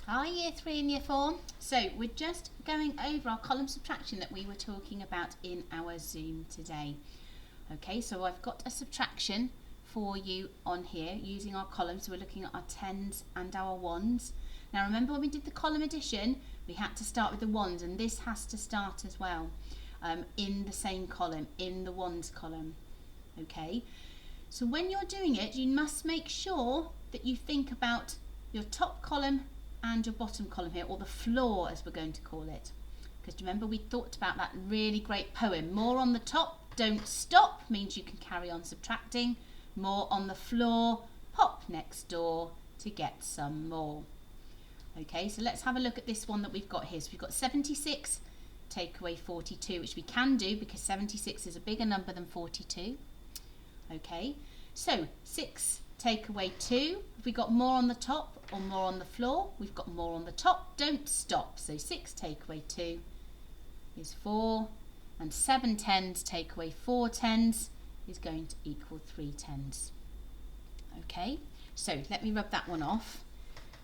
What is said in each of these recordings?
Hi Year 3 and Year 4. So we're just going over our column subtraction that we were talking about in our Zoom today. Okay, so I've got a subtraction for you on here using our columns. So we're looking at our tens and our ones. Now remember when we did the column addition, we had to start with the ones, and this has to start as well in the same column, in the ones column. Okay, so when you're doing it, you must make sure that you think about your top column and your bottom column here, or the floor as we're going to call it, because remember we thought about that really great poem, more on the top, don't stop, means you can carry on subtracting, more on the floor, pop next door to get some more. Okay, so let's have a look at this one that we've got here. So we've got 76 take away 42, which we can do because 76 is a bigger number than 42. Okay, so 6 take away 2. Have we got more on the top or more on the floor? We've got more on the top, don't stop. So 6 take away 2 is 4, and 7 tens take away 4 tens is going to equal 3 tens. Okay, so let me rub that one off,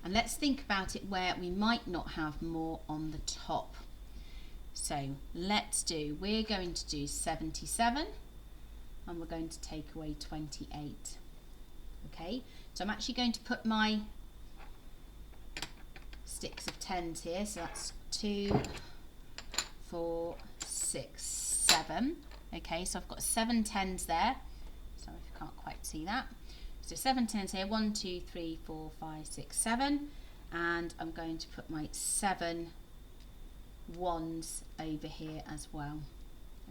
and let's think about it where we might not have more on the top. So we're going to do 77, and we're going to take away 28. Okay, so I'm actually going to put my sticks of tens here. So that's 2, 4, 6, 7. Okay, so I've got 7 tens there. Sorry if you can't quite see that. So 7 tens here, 1, 2, 3, 4, 5, 6, 7. And I'm going to put my 7 ones over here as well.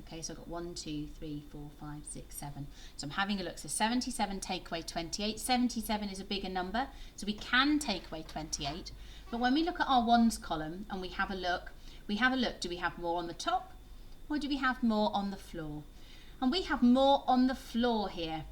Okay, so I've got 1, 2, 3, 4, 5, 6, 7. So I'm having a look. So 77 take away 28. 77 is a bigger number, so we can take away 28. But when we look at our ones column and we have a look, do we have more on the top or do we have more on the floor? And we have more on the floor here.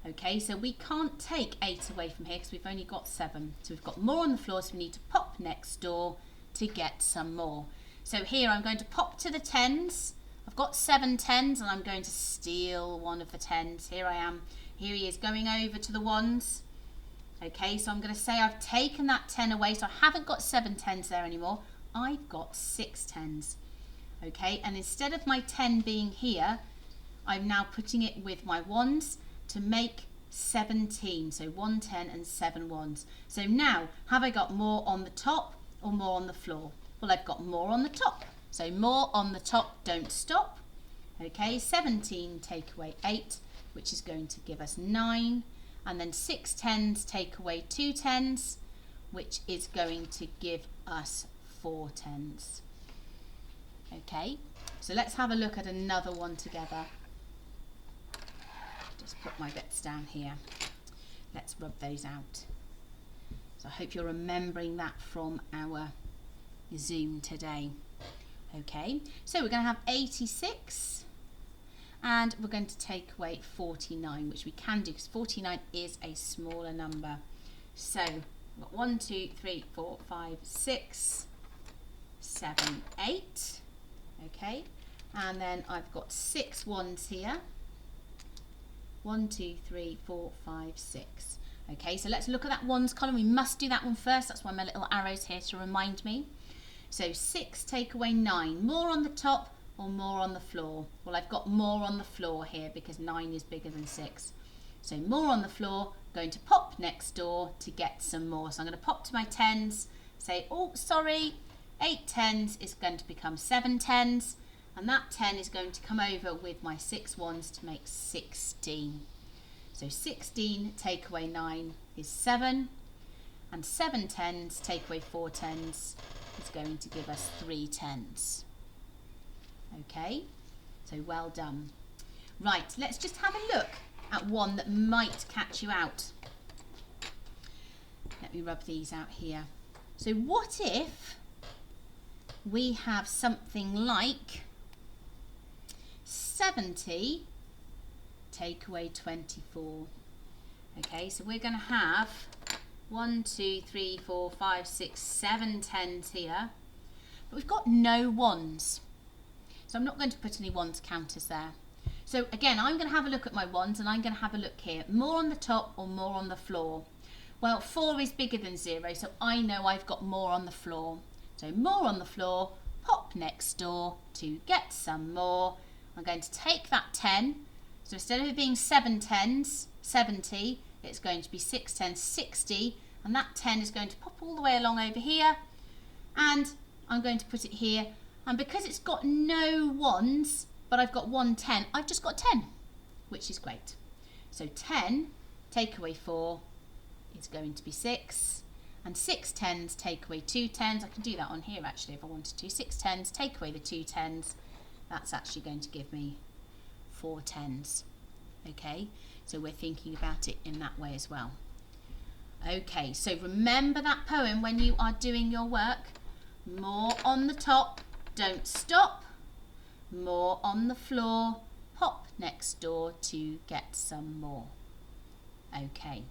Okay, so we can't take 8 away from here because we've only got 7. So we've got more on the floor, so we need to pop next door to get some more. So here I'm going to pop to the tens. I've got 7 tens and I'm going to steal one of the tens. Here I am. Here he is going over to the ones. Okay, so I'm going to say I've taken that 10 away, so I haven't got 7 tens there anymore. I've got 6 tens. Okay, and instead of my 10 being here, I'm now putting it with my ones to make 17. So 1 10 and 7 ones. So now, have I got more on the top or more on the floor? Well, I've got more on the top. So more on the top, don't stop. Okay, 17 take away 8, which is going to give us 9. And then 6 tens take away 2 tens, which is going to give us 4 tens. Okay, so let's have a look at another one together. Just put my bits down here. Let's rub those out. So I hope you're remembering that from our Zoom today. Okay, so we're going to have 86 and we're going to take away 49, which we can do because 49 is a smaller number. So we've got 1, 2, 3, 4, 5, 6, 7, 8. Okay, and then I've got 6 ones here. 1, 2, 3, 4, 5, 6. Okay, so let's look at that ones column. We must do that one first. That's why my little arrow's here to remind me. So 6 take away 9. More on the top or more on the floor? Well, I've got more on the floor here because 9 is bigger than 6. So more on the floor, going to pop next door to get some more. So I'm going to pop to my tens, say, oh, sorry, 8 tens is going to become 7 tens. And that 10 is going to come over with my 6 ones to make 16. So 16 take away 9 is 7. And 7 tens take away 4 tens is going to give us 3 tens. Okay, so well done. Right, let's just have a look at one that might catch you out. Let me rub these out here. So what if we have something like 70 take away 24? Okay, so we're going to have 1, 2, 3, 4, 5, 6, 7 tens here, but we've got no ones. So I'm not going to put any ones counters there. So again, I'm going to have a look at my ones and I'm going to have a look here. More on the top or more on the floor? Well, 4 is bigger than 0, so I know I've got more on the floor. So more on the floor, pop next door to get some more. I'm going to take that 10. So instead of it being 7 tens, 70, it's going to be 6 tens, 60. And that 10 is going to pop all the way along over here. And I'm going to put it here. And because it's got no 1s, but I've got 1 10, I've just got 10, which is great. So 10 take away 4 is going to be 6. And 6 tens take away 2 tens. I can do that on here actually if I wanted to. 6 tens take away the 2 tens. That's actually going to give me 4 tens. Okay, so we're thinking about it in that way as well. Okay, so remember that poem when you are doing your work. More on the top, don't stop. More on the floor, pop next door to get some more. Okay.